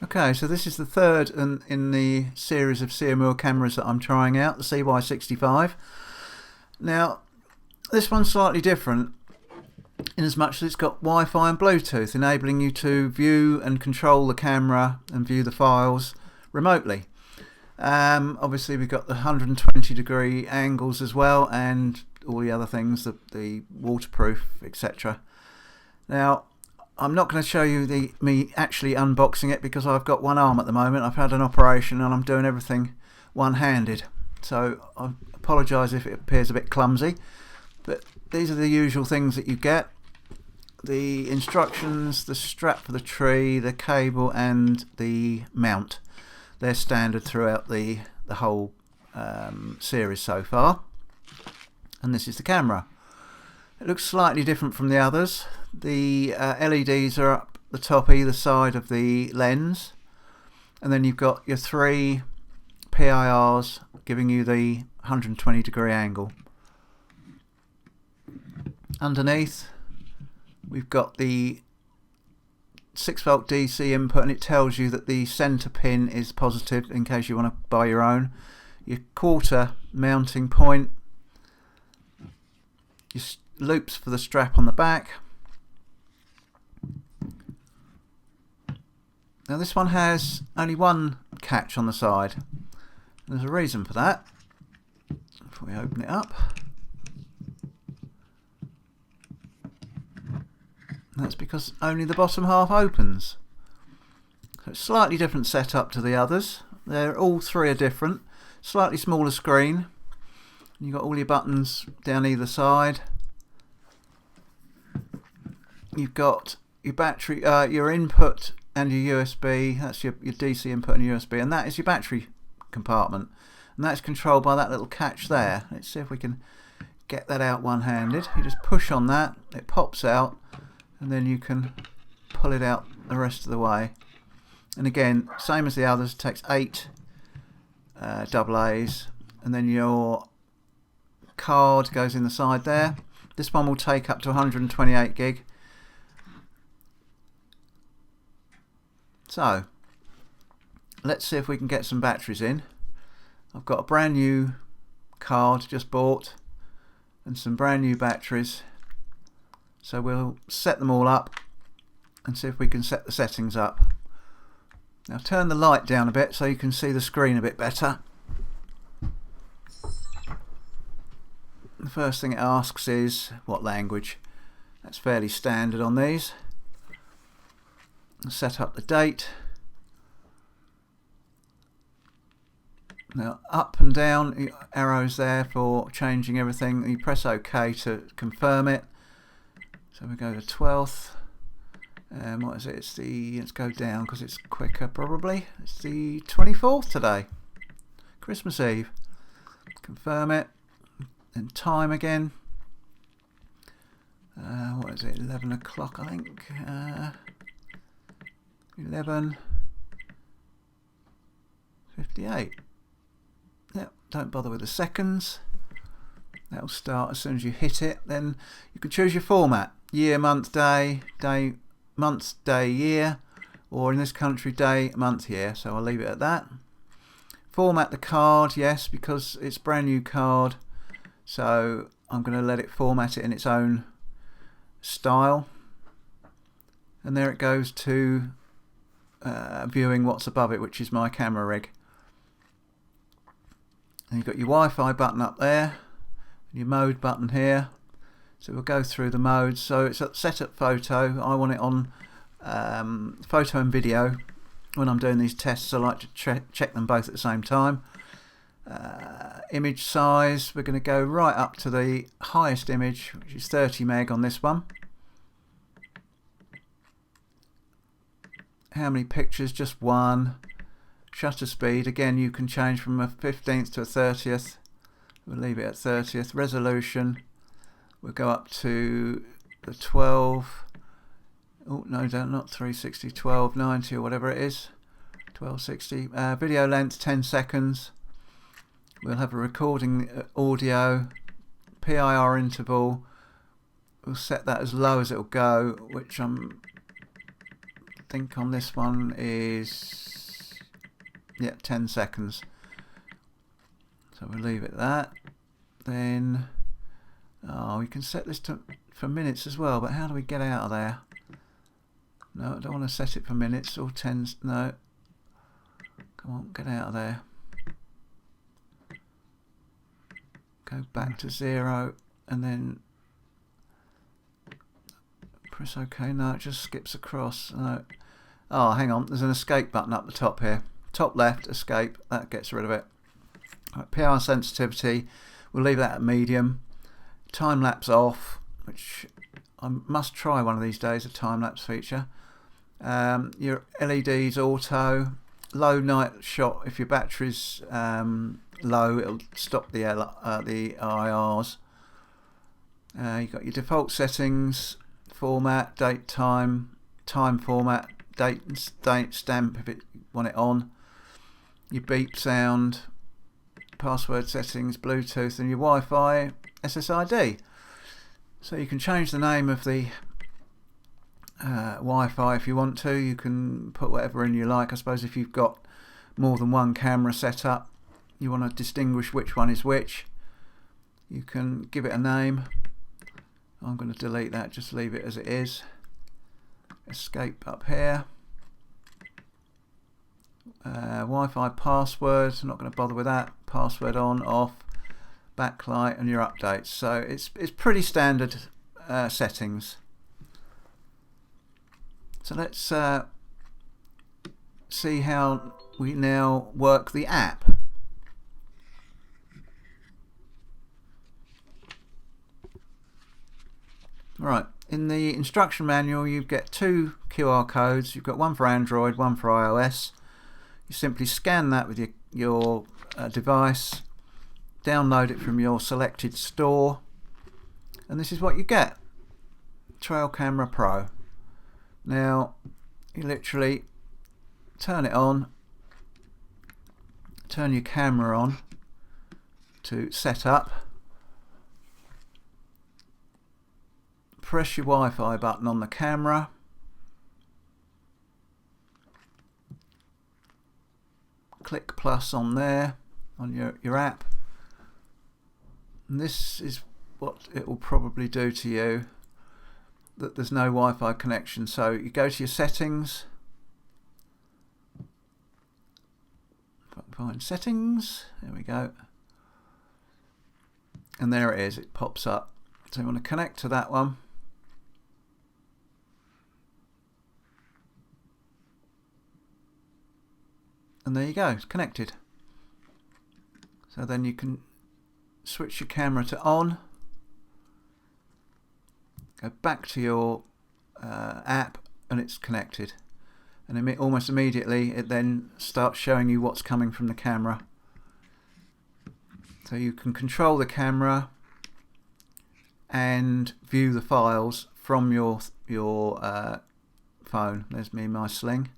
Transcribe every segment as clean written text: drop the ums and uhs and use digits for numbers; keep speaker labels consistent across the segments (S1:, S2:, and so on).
S1: Okay, so this is the third in the series of Ceyomur cameras that I'm trying out, the CY65. Now, this one's slightly different in as much as it's got Wi-Fi and Bluetooth, enabling you to view and control the camera and view the files remotely. Obviously we've got the 120-degree angles as well, and all the other things, the waterproof, etc. Now, I'm not going to show you me actually unboxing it because I've got one arm at the moment. I've had an operation and I'm doing everything one-handed. So I apologise if it appears a bit clumsy, but these are the usual things that you get. The instructions, the strap for the tree, the cable and the mount. They're standard throughout the whole series so far. And this is the camera. It looks slightly different from the others. The LEDs are up the top either side of the lens, and then you've got your three PIRs giving you the 120-degree angle. Underneath we've got the 6-volt DC input, and it tells you that the center pin is positive in case you want to buy your own. Your quarter mounting point, your loops for the strap on the back. Now this one has only one catch on the side. There's a reason for that. If we open it up, that's because only the bottom half opens. So it's slightly different setup to the others. All three are different. Slightly smaller screen. You've got all your buttons down either side. You've got your battery, your input and your USB. That's your DC input and USB, and that is your battery compartment, and that's controlled by that little catch there. Let's see if we can get that out one-handed. You just push on that, it pops out, and then you can pull it out the rest of the way. And again, same as the others, takes 8 AA's, and then your card goes in the side there. This one will take up to 128 gig. So let's see if we can get some batteries in. I've got a brand new card just bought and some brand new batteries, so we'll set them all up and see if we can set the settings up. Now turn the light down a bit so you can see the screen a bit better. The first thing it asks is what language. That's fairly standard on these. Set up the date. Now up and down arrows there for changing everything. You press OK to confirm it. So we go to 12th. What is it? Let's go down because it's quicker probably. It's the 24th today, Christmas Eve. Confirm it. And time again. What is it? 11 o'clock I think. 11:58. Yep, don't bother with the seconds. That'll start as soon as you hit it. Then you can choose your format: year, month, day, month, day, year, or in this country, day, month, year. So I'll leave it at that. Format the card, yes, because it's a brand new card. So I'm going to let it format it in its own style. And there it goes to viewing what's above it, which is my camera rig. And you've got your Wi-Fi button up there, and your mode button here. So we'll go through the modes. So it's at setup photo. I want it on photo and video. When I'm doing these tests, I like to check them both at the same time. Image size, we're going to go right up to the highest image, which is 30 meg on this one. How many pictures? Just one. Shutter speed, again you can change from a 15th to a 30th. We'll leave it at 30th. Resolution, we'll go up to the 12. Oh no, not 360, 1290 or whatever it is. 1260. Video length 10 seconds. We'll have a recording audio. PIR interval, we'll set that as low as it'll go, which I'm think on this one is 10 seconds. So we'll leave it at that. Then we can set this for minutes as well, but how do we get out of there? No, I don't want to set it for minutes or tens. No. Come on, get out of there. Go back to 0 and then press OK. No, it just skips across. No. Oh, hang on. There's an escape button up the top here. Top left, escape. That gets rid of it. Right, PR sensitivity. We'll leave that at medium. Time lapse off, which I must try one of these days, a time lapse feature. Your LEDs auto. Low night shot. If your battery's low, it'll stop the IRs. You've got your default settings, format, date, time format, date stamp if you want it on. Your beep sound, password settings, Bluetooth, and your Wi-Fi SSID. So you can change the name of the Wi-Fi if you want to. You can put whatever in you like. I suppose if you've got more than one camera set up, you want to distinguish which one is which, you can give it a name. I'm going to delete that, just leave it as it is. Escape up here. Wi-Fi password, I'm not going to bother with that. Password on, off, backlight, and your updates. So it's pretty standard settings. So let's see how we now work the app. Right, in the instruction manual you get 2 QR codes. You've got one for Android, one for iOS. You simply scan that with your device, download it from your selected store, and this is what you get. Trail Camera Pro. Now you literally turn it on, turn your camera on to set up, press your Wi-Fi button on the camera, click plus on there on your app, and this is what it will probably do to you, that there's no Wi-Fi connection. So you go to your settings, find settings, there we go, and there it is, it pops up. So you want to connect to that one, and there you go, it's connected. So then you can switch your camera to on, go back to your app, and it's connected, and almost immediately it then starts showing you what's coming from the camera. So you can control the camera and view the files from your phone. There's me and my sling,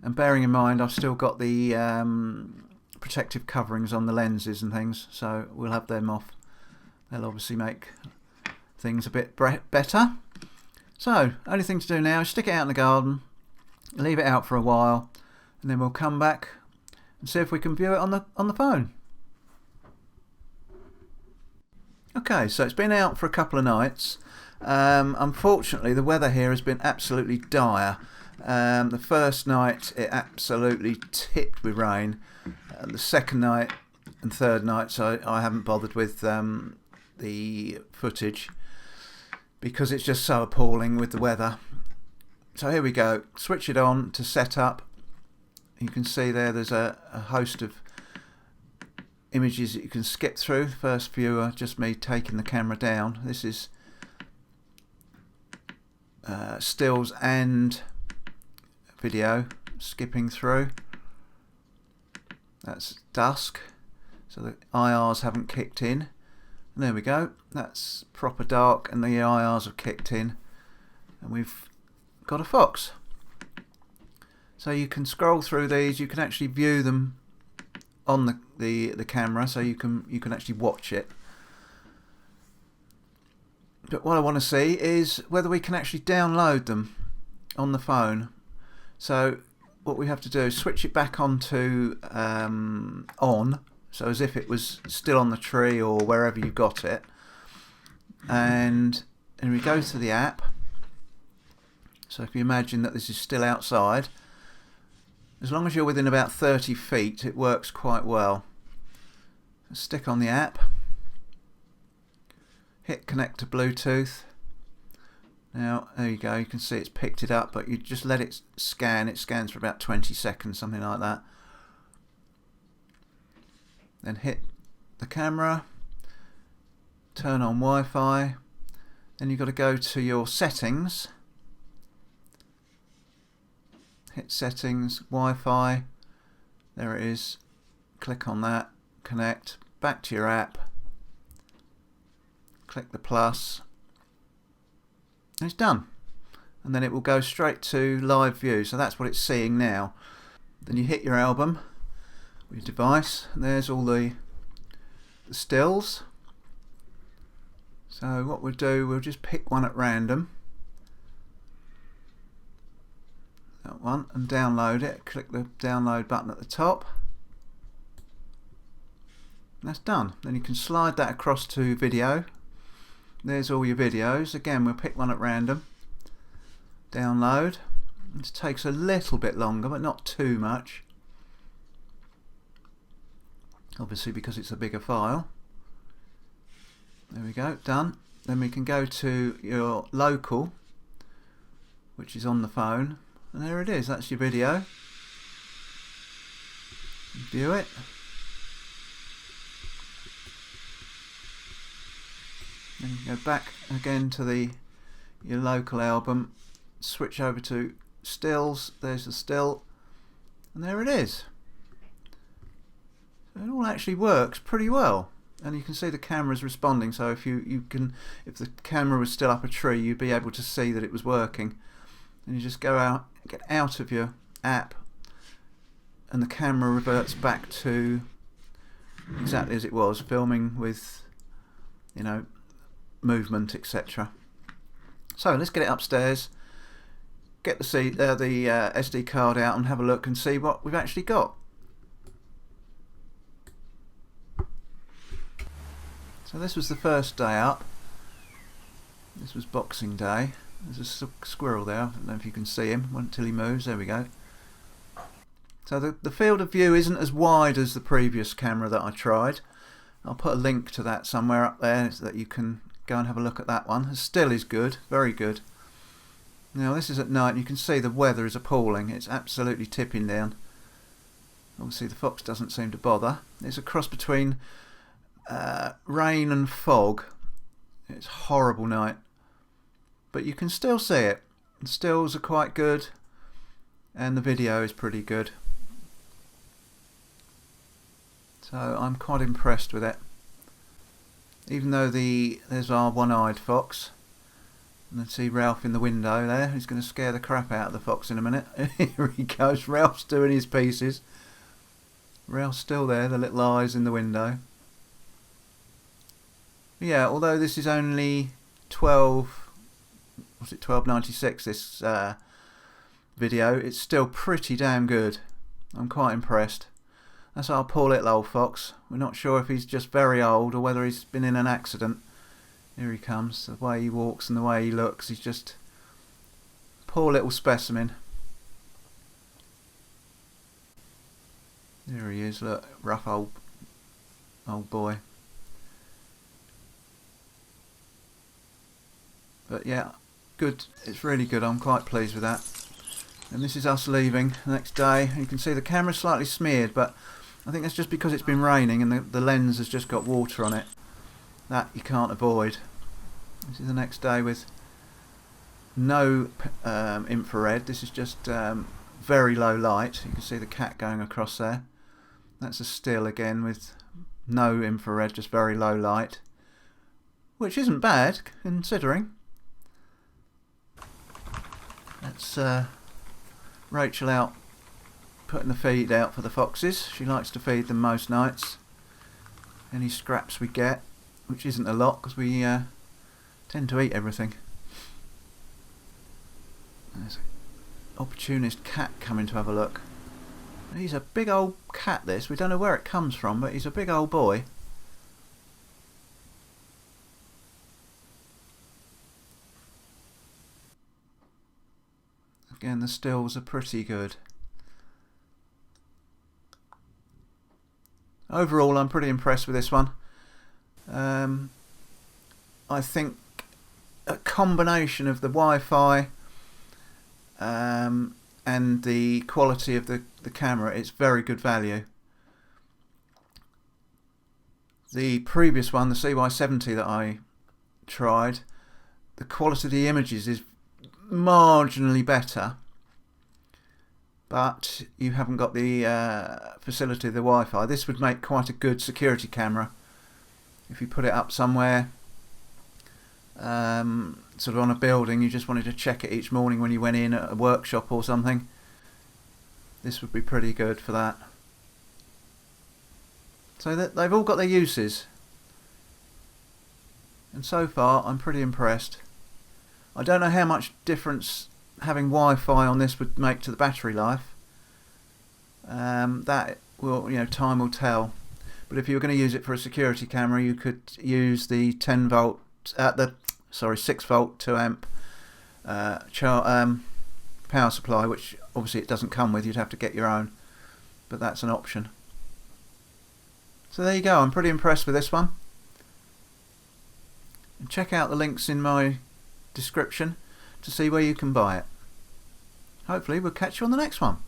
S1: and bearing in mind I've still got the protective coverings on the lenses and things, so we'll have them off. They'll obviously make things a bit better. So only thing to do now is stick it out in the garden, leave it out for a while, and then we'll come back and see if we can view it on the phone. Okay, so it's been out for a couple of nights. Unfortunately the weather here has been absolutely dire. The first night it absolutely tipped with rain. The second night and third night, so I haven't bothered with the footage because it's just so appalling with the weather. So here we go, switch it on to set up. You can see there's a host of images that you can skip through. The first few are just me taking the camera down. This is stills and video skipping through. That's dusk, so the IRs haven't kicked in. And there we go, that's proper dark and the IRs have kicked in, and we've got a fox. So you can scroll through these, you can actually view them on the camera, so you can actually watch it. But what I want to see is whether we can actually download them. on the phone. So what we have to do is switch it back onto on, so as if it was still on the tree or wherever you got it. And we go to the app. So if you imagine that this is still outside, as long as you're within about 30 feet, it works quite well. Stick on the app, hit connect to Bluetooth. Now there you go, you can see it's picked it up, but you just let it scan. It scans for about 20 seconds, something like that. Then hit the camera, turn on Wi-Fi, then you've got to go to your settings, hit settings, Wi-Fi, there it is, click on that, connect, back to your app, click the plus, and it's done. And then it will go straight to live view, so that's what it's seeing now. Then you hit your album with your device, and there's all the stills. So what we'll do, we'll just pick one at random, that one, and download it. Click the download button at the top. And that's done. Then you can slide that across to video. There's all your videos. Again, we'll pick one at random, download. It takes a little bit longer, but not too much, obviously because it's a bigger file. There we go, done. Then we can go to your local, which is on the phone, and there it is, that's your video. View it. Then you go back again to your local album, switch over to stills, there's the still, and there it is. So it all actually works pretty well. And you can see the camera's responding, so if if the camera was still up a tree, you'd be able to see that it was working. And you just go out, get out of your app, and the camera reverts back to exactly as it was, filming with, you know, movement, etc. So let's get it upstairs, get the SD card out, and have a look and see what we've actually got. So this was the first day up. This was Boxing Day. There's a squirrel there. I don't know if you can see him until he moves. There we go. So the field of view isn't as wide as the previous camera that I tried. I'll put a link to that somewhere up there so that you can go and have a look at that one. It still is good, very good. Now this is at night, and you can see the weather is appalling. It's absolutely tipping down. Obviously the fox doesn't seem to bother. It's a cross between rain and fog. It's a horrible night, but you can still see it. The stills are quite good, and the video is pretty good. So I'm quite impressed with it. Even though there's our one-eyed fox, and I see Ralph in the window there, who's going to scare the crap out of the fox in a minute. Here he goes, Ralph's doing his pieces. Ralph's still there, the little eyes in the window. Yeah, although this is only 12.96 this video, it's still pretty damn good. I'm quite impressed. That's our poor little old fox. We're not sure if he's just very old or whether he's been in an accident. Here he comes. The way he walks and the way he looks, he's just a poor little specimen. There he is, look, rough old boy. But yeah, good. It's really good. I'm quite pleased with that. And this is us leaving the next day. You can see the camera's slightly smeared, but I think that's just because it's been raining and the lens has just got water on it. That you can't avoid. This is the next day with no infrared. This is just very low light. You can see the cat going across there. That's a still again with no infrared, just very low light, which isn't bad considering. That's Rachel out putting the feed out for the foxes. She likes to feed them most nights. Any scraps we get, which isn't a lot because we tend to eat everything. There's opportunist cat coming to have a look. He's a big old cat, this. We don't know where it comes from, but he's a big old boy. Again, the stills are pretty good. Overall, I'm pretty impressed with this one. I think a combination of the Wi-Fi and the quality of the camera, it's very good value. The previous one, the CY70 that I tried, the quality of the images is marginally better, but you haven't got the facility of the Wi-Fi. This would make quite a good security camera if you put it up somewhere, sort of on a building. You just wanted to check it each morning when you went in at a workshop or something. This would be pretty good for that. So that they've all got their uses, and so far I'm pretty impressed. I don't know how much difference having Wi-Fi on this would make to the battery life. That will, time will tell. But if you were going to use it for a security camera, you could use the 6 volt 2 amp power supply, which obviously it doesn't come with. You'd have to get your own, but that's an option. So there you go. I'm pretty impressed with this one. And check out the links in my description to see where you can buy it. Hopefully we'll catch you on the next one.